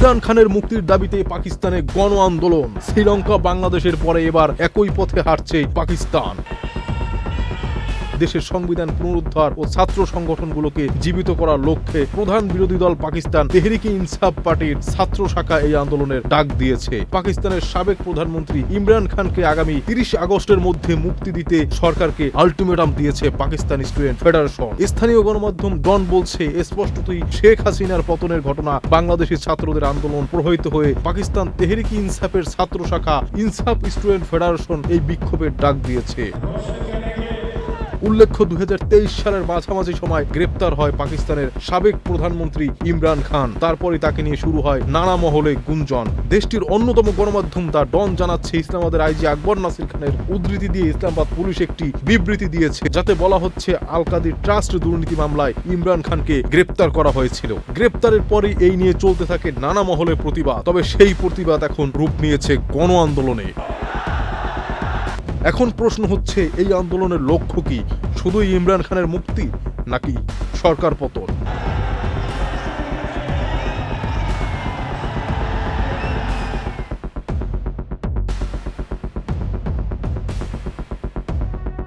ইমরান খানের মুক্তির দাবিতে পাকিস্তানে গণ আন্দোলন। শ্রীলঙ্কা বাংলাদেশের পরে এবার একই পথে হাঁটছে পাকিস্তান। দেশের সংবিধান পুনরুদ্ধার ও ছাত্র সংগঠনগুলোকে জীবিত করার লক্ষ্যে প্রধান বিরোধী দল পাকিস্তান তেহরিকে ইনসাফ পার্টির ছাত্র শাখা এই আন্দোলনের ডাক দিয়েছে। পাকিস্তানের সাবেক প্রধানমন্ত্রী ইমরান খানকে আগামী 30 আগস্টের মধ্যে মুক্তি দিতে সরকারকে আলটিমেটাম দিয়েছে পাকিস্তান স্টুডেন্ট ফেডারেশন। স্থানীয় গণমাধ্যম ডন বলছে, স্পষ্টতই শেখ হাসিনার পতনের ঘটনা বাংলাদেশি ছাত্রদের আন্দোলন প্রভাবিত হয়ে পাকিস্তান তেহরিকে ইনসাফের ছাত্র শাখা ইনসাফ স্টুডেন্ট ফেডারেশন এই বিক্ষোভের ডাক দিয়েছে। উল্লেখ্য, 2023 সালের মাঝামাঝি সময় গ্রেপ্তার হয় পাকিস্তানের সাবেক প্রধানমন্ত্রী ইমরান খান। তারপরে তাকে নিয়ে শুরু হয় নানা মহলে গুঞ্জন। দেশটির অন্যতম গণমাধ্যম দ্য ডন জানাচ্ছে, ইসলামাবাদের আইজি আকবর নাসির খানের উদ্ধৃতি দিয়ে ইসলামাবাদ পুলিশ একটি বিবৃতি দিয়েছে, যাতে বলা হচ্ছে আল কাদির ট্রাস্ট দুর্নীতি মামলায় ইমরান খানকে গ্রেপ্তার করা হয়েছিল। গ্রেপ্তারের পরই এই নিয়ে চলতে থাকে নানা মহলে প্রতিবাদ। তবে সেই প্রতিবাদ এখন রূপ নিয়েছে গণ আন্দোলনে। এখন প্রশ্ন হচ্ছে, এই আন্দোলনের লক্ষ্য কি? শুধুই ইমরান খানের মুক্তি নাকি সরকার পতন?